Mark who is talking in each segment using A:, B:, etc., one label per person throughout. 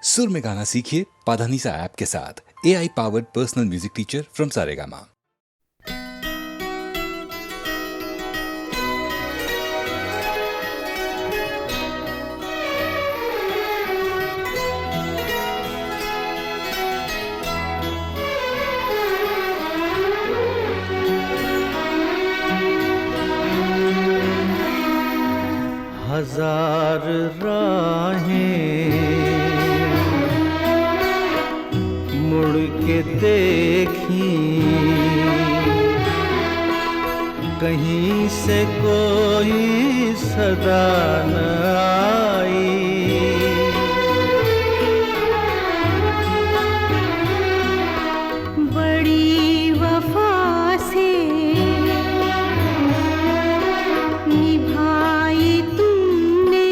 A: सुर में गाना सीखिए पाधानीसा ऐप के साथ। AI powered personal music teacher from Saregama.
B: हजार राहें मुड़ के देखी, कहीं से कोई सदा न आई।
C: बड़ी वफा से निभाई तुमने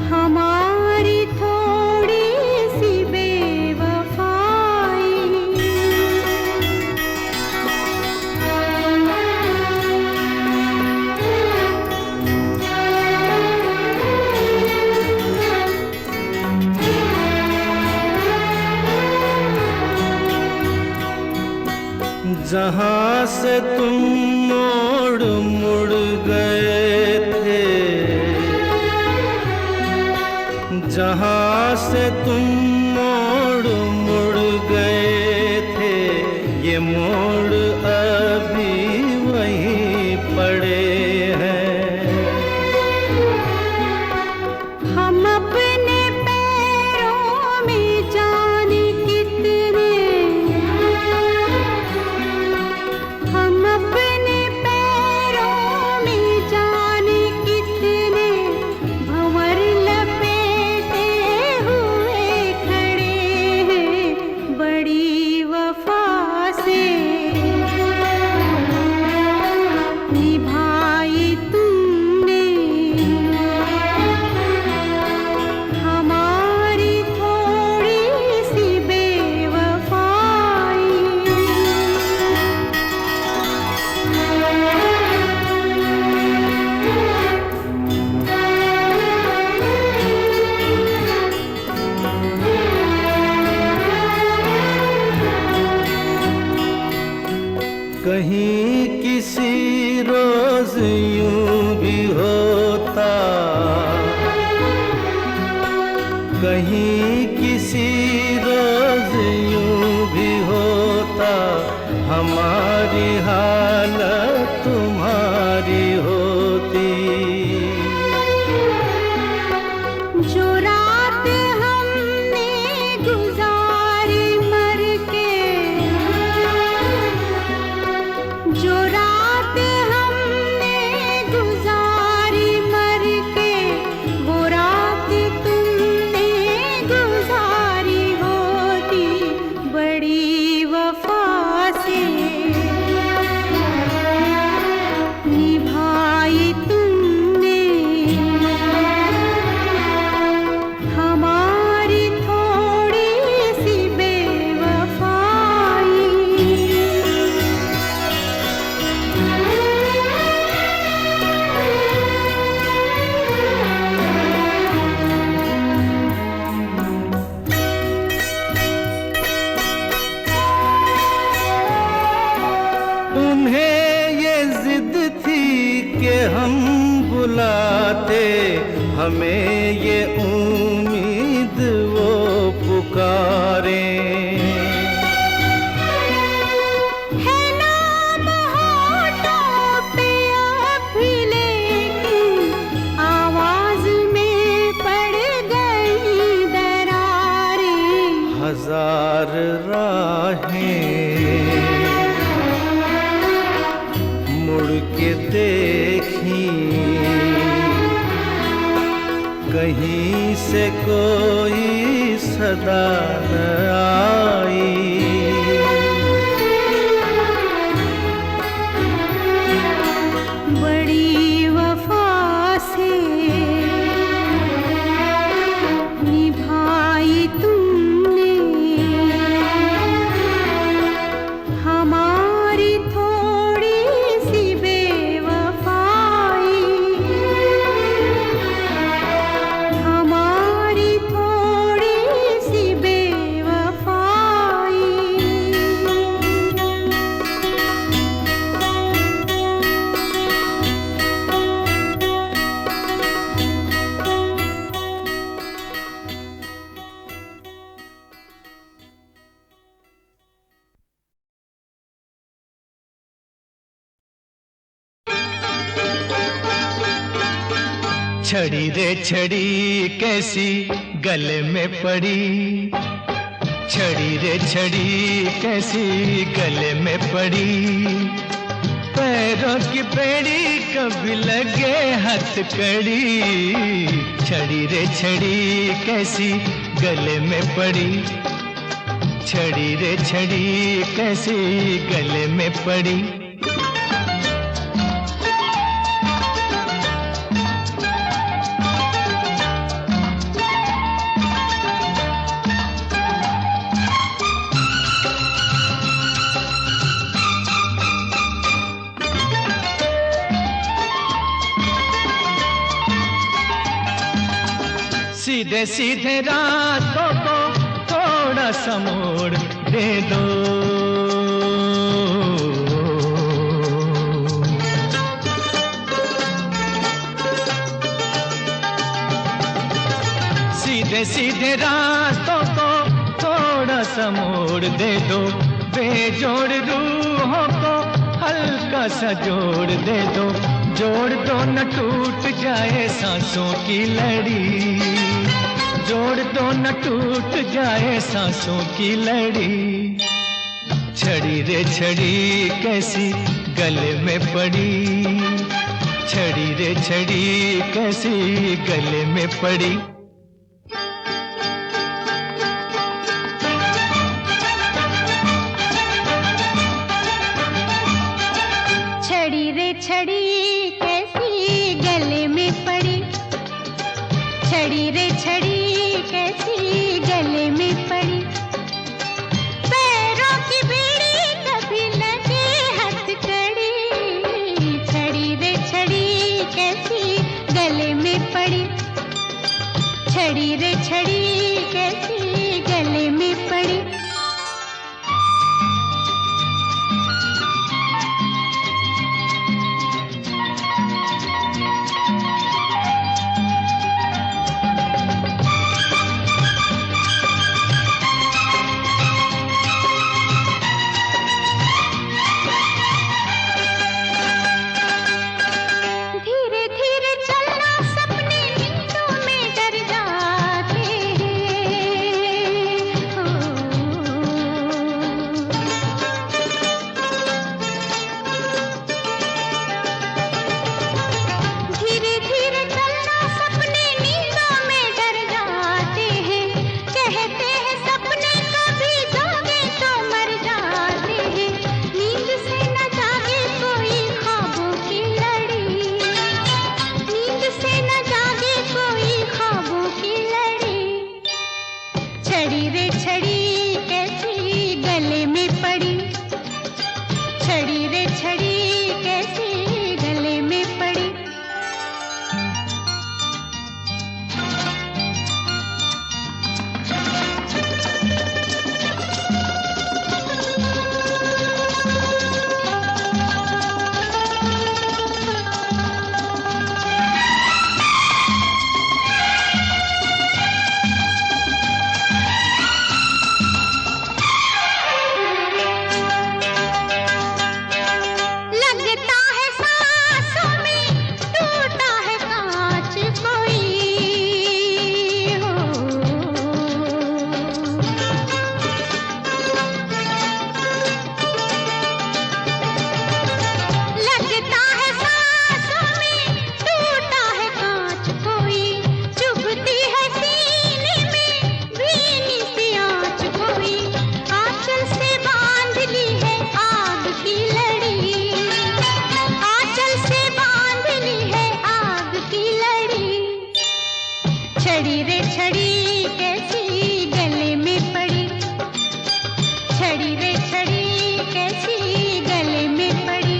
C: हमारी थोड़ी सी बेवफाई।
B: जहाँ से तुम मोड़ मुड़ गए थे, जहाँ से तुम मोड़ मुड़ गए थे, ये मोड़ अभी वहीं पड़े हैं।
C: हम अपने पैरों में जाने कितने, हम अपने पैरों में जाने कितने भंवर लपेटे हुए खड़े हैं। बड़ी वफा से निभाई तुमने हमारी थोड़ी सी बेवफाई।
B: कहीं किसी रोज यूं भी होता, कहीं किसी रोज यूं भी होता, हमारी हालत तुम्हारी होती।
C: जो रात हमने गुजारी मर के, जो रात हमने गुजारी मर के, वो रात तुमने गुजारी होती। बड़ी वफा से निभाई तुमने हमारी थोड़ी सी बेवफाई।
B: उन्हें ये जिद थी कि हम बुलाते, हमें ये उम्मीद वो पुकारें।
C: है नाम होठों पे अब भी, लेकिन आवाज में पड़ गई दरारें।
B: हजार राहें मुड़ के देखी, कहीं से कोई सदा न आई।
C: बड़ी वफा से निभाई तुमने हमारी थोड़ी सी बेवफाई।
B: छड़ी रे छड़ी कैसी गले में पड़ी, छड़ी रे छड़ी कैसी गले में पड़ी, पैरों की बेड़ी कभी लगे हथकड़ी, छड़ी रे छड़ी कैसी गले में पड़ी, छड़ी रे छड़ी कैसी गले में पड़ी। सीधे सीधे रातों को थोड़ा सा मोड़ दे दो, सीधे सीधे रातों को थोड़ा सा मोड़ दे दो, बेजोड़ रूहों को हल्का सा जोड़ दे दो, जोड़ दो न टूट जाए सांसों की लड़ी, जोड़ दो न टूट जाए सांसों की लड़ी, छड़ी रे छड़ी कैसी गले में पड़ी, छड़ी रे छड़ी कैसी गले में पड़ी।
C: छड़ी रे छड़ी कैसी गले में पड़ी, छड़ी रे छड़ी कैसी गले में पड़ी, पैरों की बेड़ी कभी लगे हथकड़ी, छड़ी रे छड़ी कैसी गले में पड़ी, छड़ी रे छड़ी कैसी गले में पड़ी। छड़ी रे छड़ी कैसी गले में पड़ी, छड़ी रे छड़ी कैसी गले में पड़ी। छड़ी रे छड़ी कैसी गले में पड़ी, छड़ी रे छड़ी कैसी गले में पड़ी,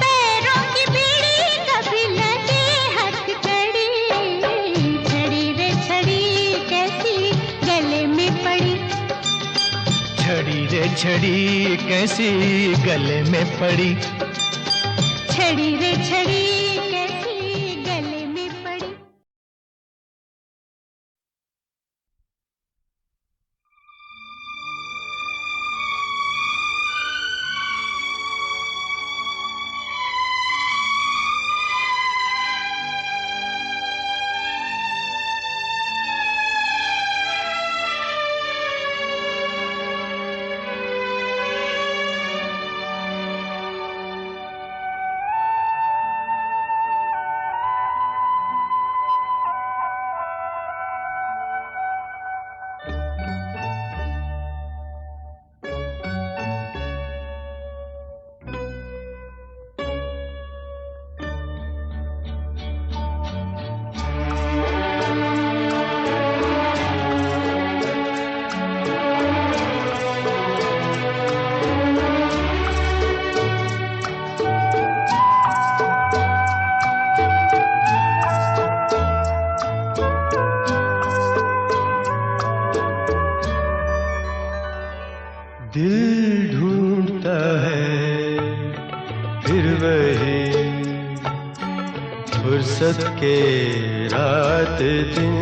C: पैरों की बेड़ी कभी लगे हथकड़ी, छड़ी रे छड़ी कैसी गले में पड़ी,
B: छड़ी रे छड़ी कैसी गले में पड़ी,
C: छड़ी रे छड़ी कैसी गले में पड़ी।
D: के रात दिन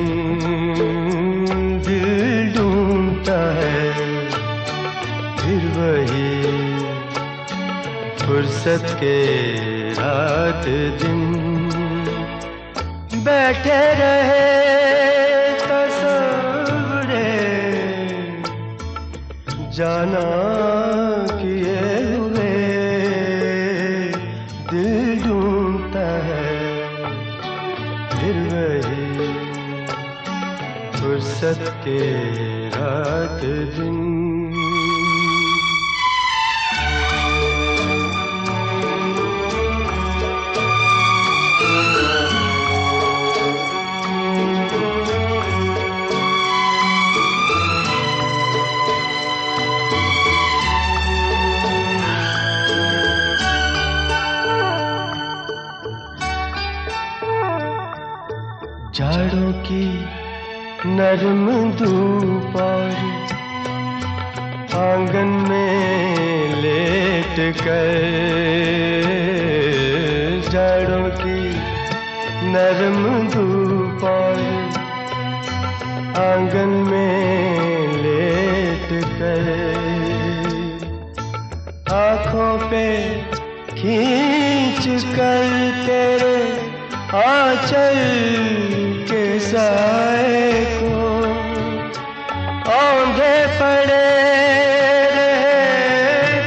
D: दिल ढूंढता है फिर वही फुर्सत के रात दिन बैठे रहे तस्वुरे जाना किए हुए दिल ढूंढता है फिर वही फुर्सत के रात दिन झाड़ों की नरम धूप और आंगन में लेट कर झाड़ों की नरम धूप और आंगन में लेट कर आँखों पे खींच कर तेरे आंचल के साए को औंधे पड़े रहे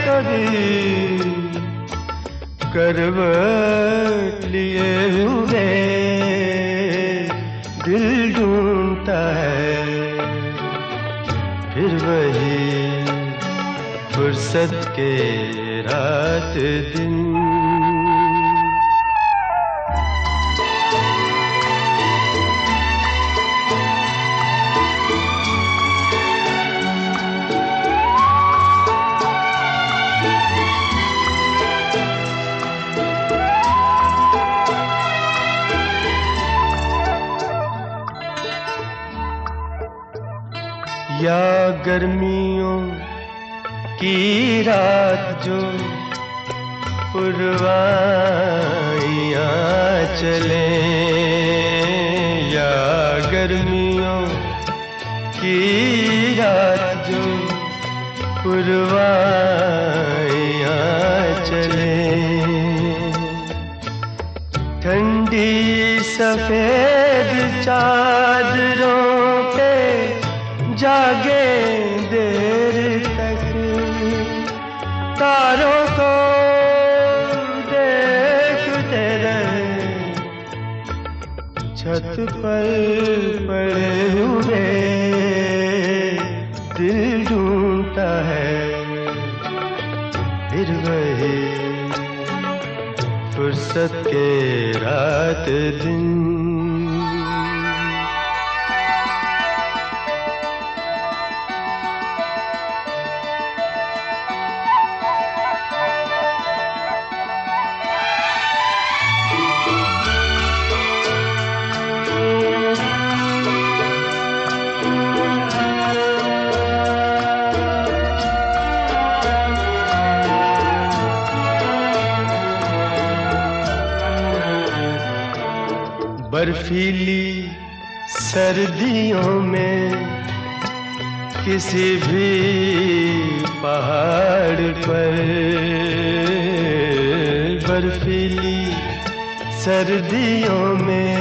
D: कभी करवट लिए हुए दिल ढूंढता है फिर वही फुर्सत के रात दिन या गर्मियों की रात जो पुरवाइयाँ चले या गर्मियों की रात जो पुरवाइयाँ चले ठंडी सफेद चादरों पे जागे देर तक तारों को देखते रहे छत पर पड़े हुए दिल ढूंढता है फिर वही फुर्सत के रात दिन बर्फीली सर्दियों में किसी भी पहाड़ पर बर्फीली सर्दियों में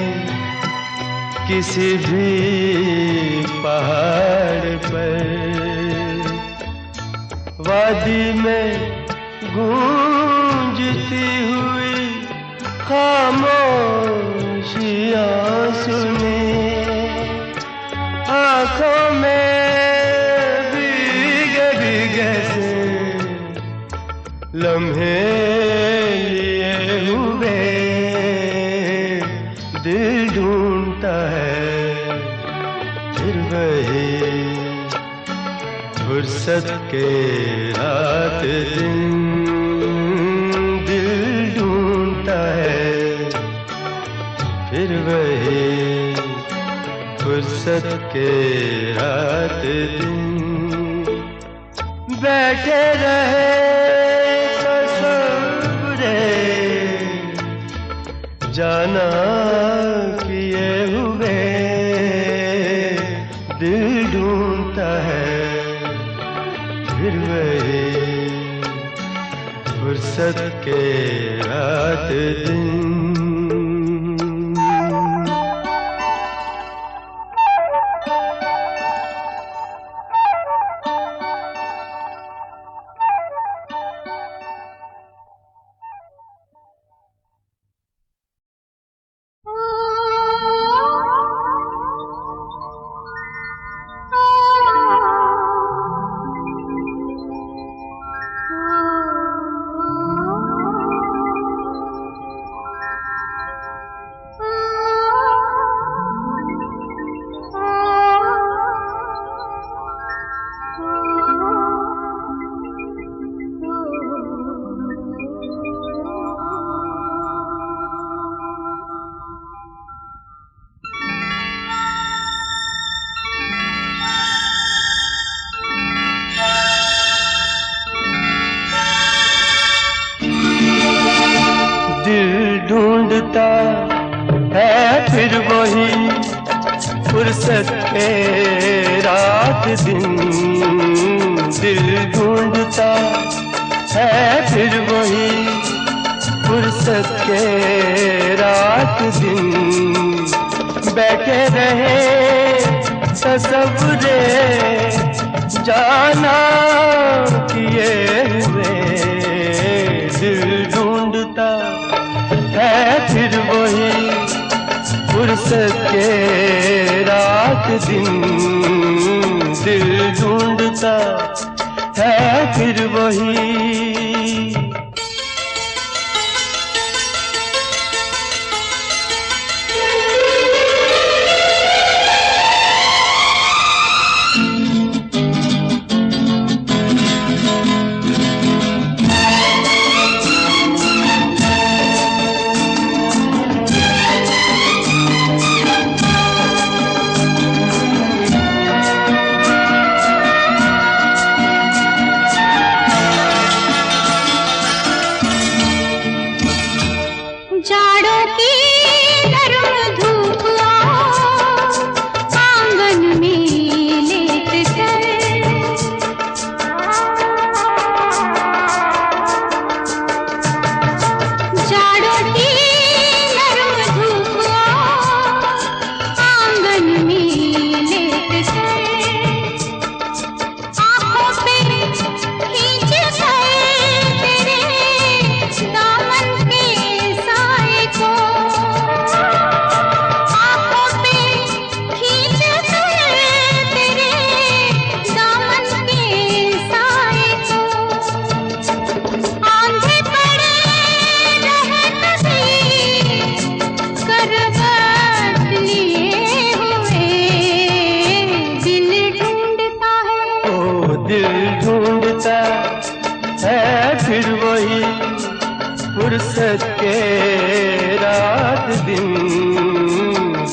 D: किसी भी पहाड़ पर वादी में गूंजती हुई खामोशियाँ सुने आँखों में भीगे भीगे से लम्हे लिए हुए दिल ढूंढता है फिर वही फुर्सत के रात दिन दिल ढूंढता है फिर वही फुर्सत के रात दिन बैठे रहे तस्वुरे जाना फुर्सत के रात दिन। ढूंढता है फिर वही फुर्सत के रात दिन। दिल ढूंढता है फिर वही फुर्सत के रात दिन। बैठे रहे तसव्वुरे जाना किए हुए। दिल ढूंढता है फिर वही फुर्सत के रात दिन। दिल ढूंढता है फिर वही।
C: जाड़ों की नरम धूप आंगन में लेट कर, जाड़ों की नरम धूप आंगन में लेट कर, आंखों पे खींच कर तेरे दामन के साए को, आंखों पे खींच कर तेरे दामन के साए को, आंधे पड़े रहत भी करवट लिए हुए। दिल ढूंढता है,
D: ओ दिल ढूंढता है फिर वही फुर्सत के रात दिन।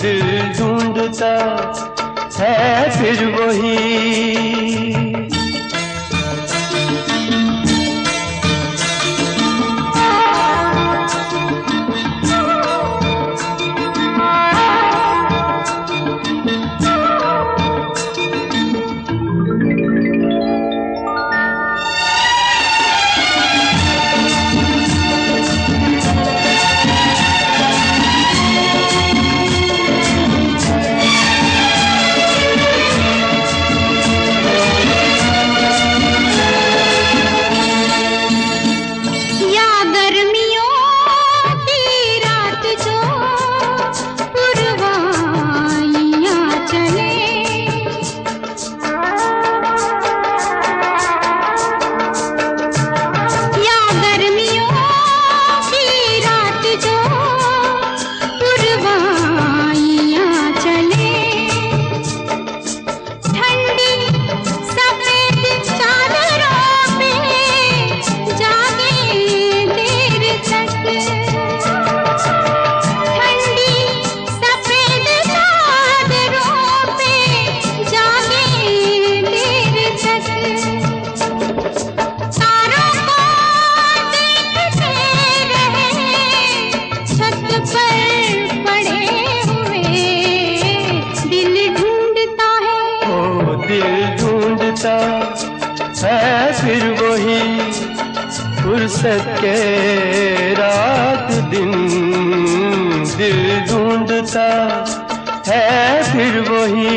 D: दिल ढूंढता है फिर वही।
C: या गर्मियों की रात जो पुरवाइयां चले, या गर्मियों की रात जो पुरवाइयां चले, ठंडी सफेद चादरों पे जागे देर तक, ठंडी सफेद चादरों पे जागे देर तक, तारों को देखते रहे छत पर पड़े हुए। दिल ढूंढता है,
D: ओ दिल ढूंढता है फिर वही फुर्सत के रात दिन दिल ढूंढता है फिर वही।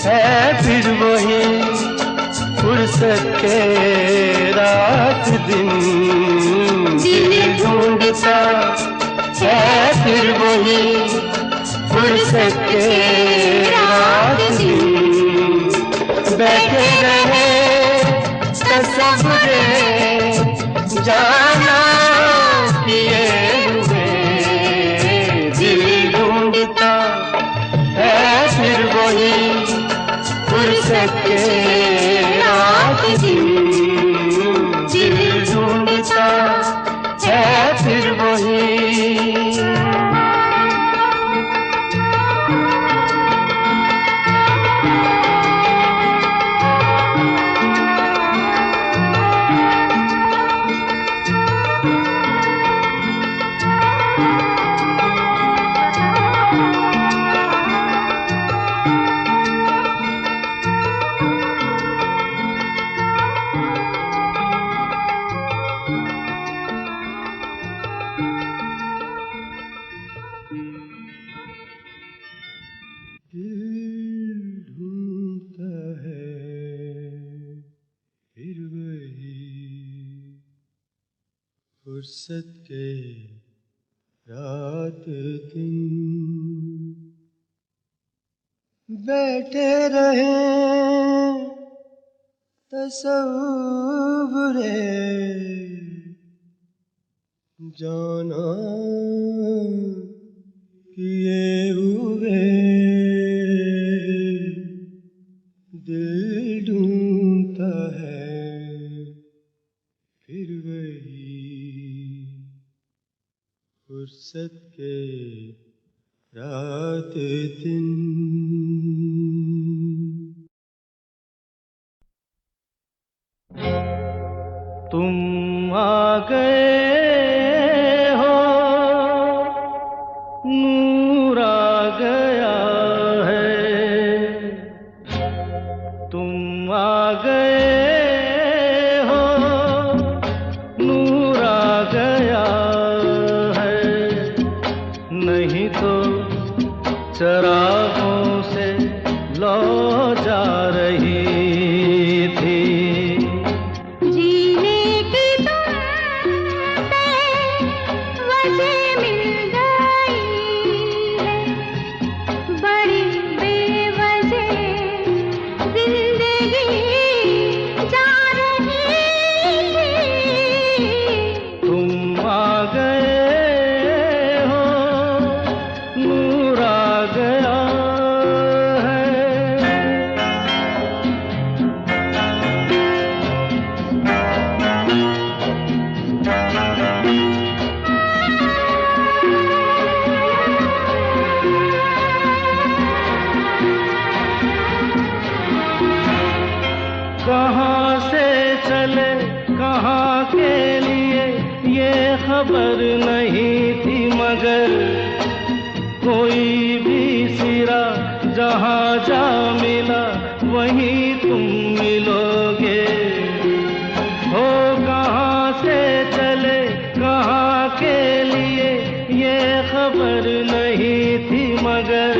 D: है फिर वही फुर्सत के रात दिन दिल ढूंढता है फिर वही फुर्सत के रात दिन बैठे रहे तसव्वुरे जाना किए हुए दिल ढूंढता है फिर वही फुर्सत के रात दिन दिल ढूंढता है फिर वही। फुर्सत के रात दिन बैठे रहे तसव्वुरे जाना किए हुए दिल ढूंढता है फिर वही फुर्सत के रात दिन।
B: तुम आ गए हो नूर आ गया है, तुम आ गए हो नूर आ गया है, नहीं तो चरागों से लौ जा रही थी। कहाँ से चले कहाँ के लिए ये खबर नहीं थी मगर कोई भी सिरा जहाँ जा मिला वहीं तुम मिलोगे। हो कहाँ से चले कहाँ के लिए ये खबर नहीं थी मगर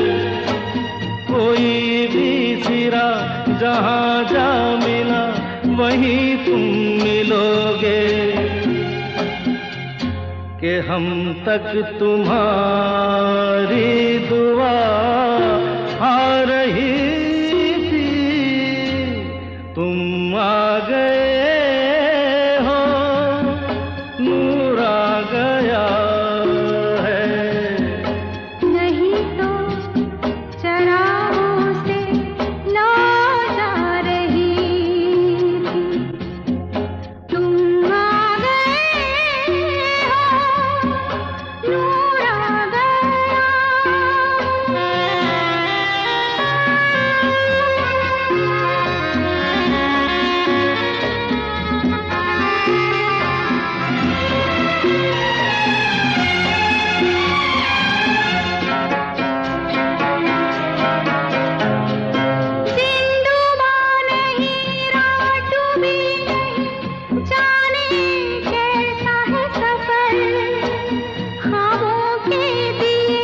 B: कोई भी सिरा जहाँ जा मिला वहीं तुम मिलोगे। कि हम तक तुम्हारी दुआ आ रही थी, तुम आ गए हो, नूर आ गया है।
C: नहीं तो चरागों से लौ जा रही थी, तुम आ गए हो, नूर आ गया। सिंधुबा नहीं रात भी नहीं, जाने कैसा है सफर, ख्वाबों के दिए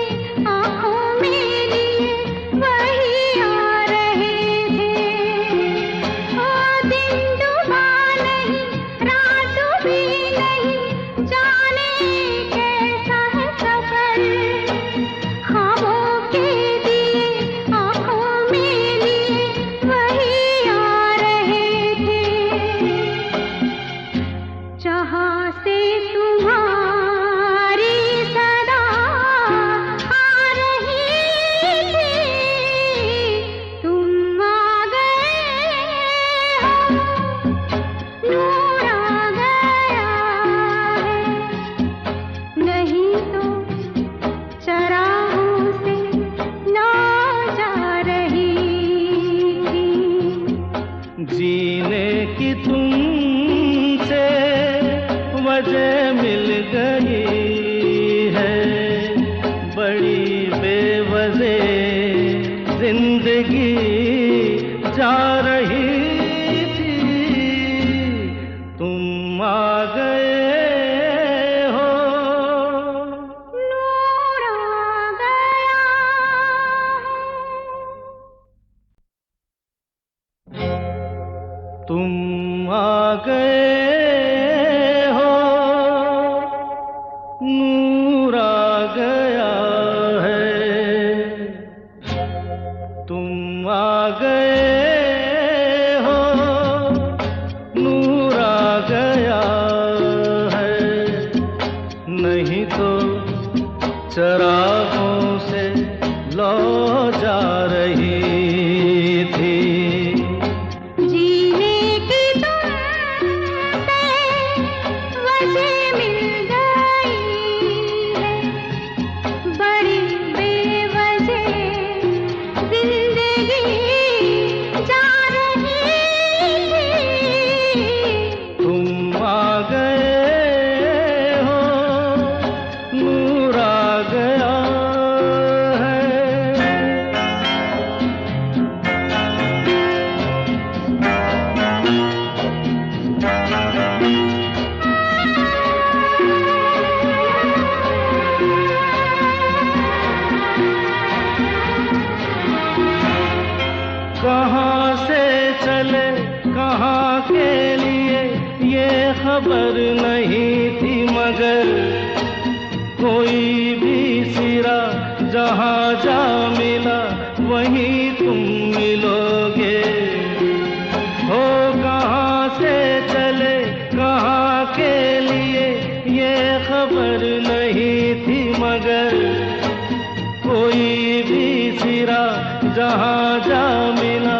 C: आँखों में लिए वही आ रहे थे। ओ सिंधुबा नहीं रात भी नहीं, जाने कैसा है सफर, ख्वाबों के दिए आँखों में लिए वही आ रहे थे। जहाँ से तुम्हारी सदा आ रही थी, तुम आ गए हो, नूर आ गया है। नहीं तो चरागों से लौ जा रही थी।
B: जीने की तुमसे वजह मिल गई है, बड़ी बेवजह जिंदगी जा रही थी, तुम आ गए हो,
C: नूर आ गया।
B: तुम आ गए हो, नूर आ गया है। तुम आ गए हो, नूर आ गया है। नहीं तो चरागों से लौ जा रही थी।
C: जीने की तुमसे वजह मिल गई है, बड़ी बेवजह जिंदगी जा रही थी।
B: तुम आ गए हो, नूर आ गया है। कहाँ से चले कहाँ के लिए ये खबर नहीं थी मगर कोई भी सिरा जहाँ जा मिला वहीं तुम मिलोगे। हो कहाँ से चले कहाँ के लिए ये खबर नहीं थी मगर कोई भी सिरा जहाँ जा मिला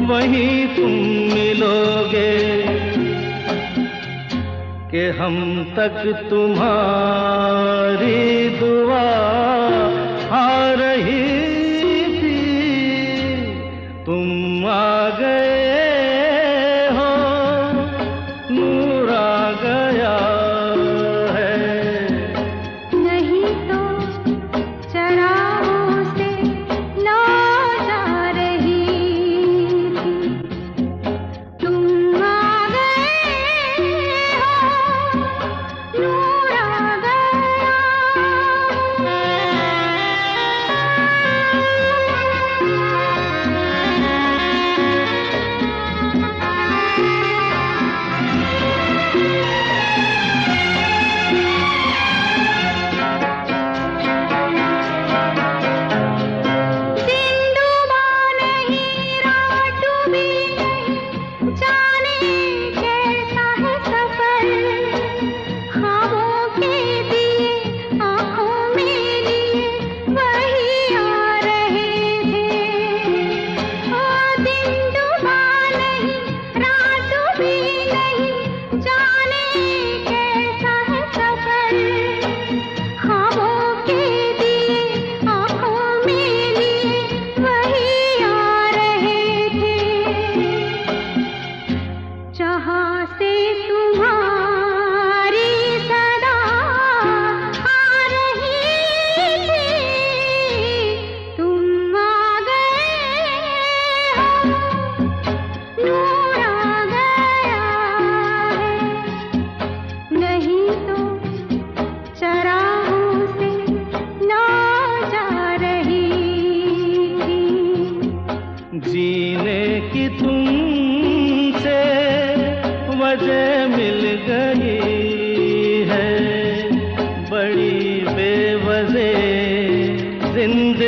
B: वहीं तुम मिलोगे। कि हम तक तुम्हारी दुआ आ रही थी, तुम आ गए हो, नूर आ गया है।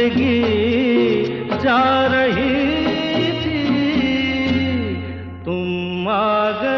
B: जिंदगी जा रही थी, तुम आ गए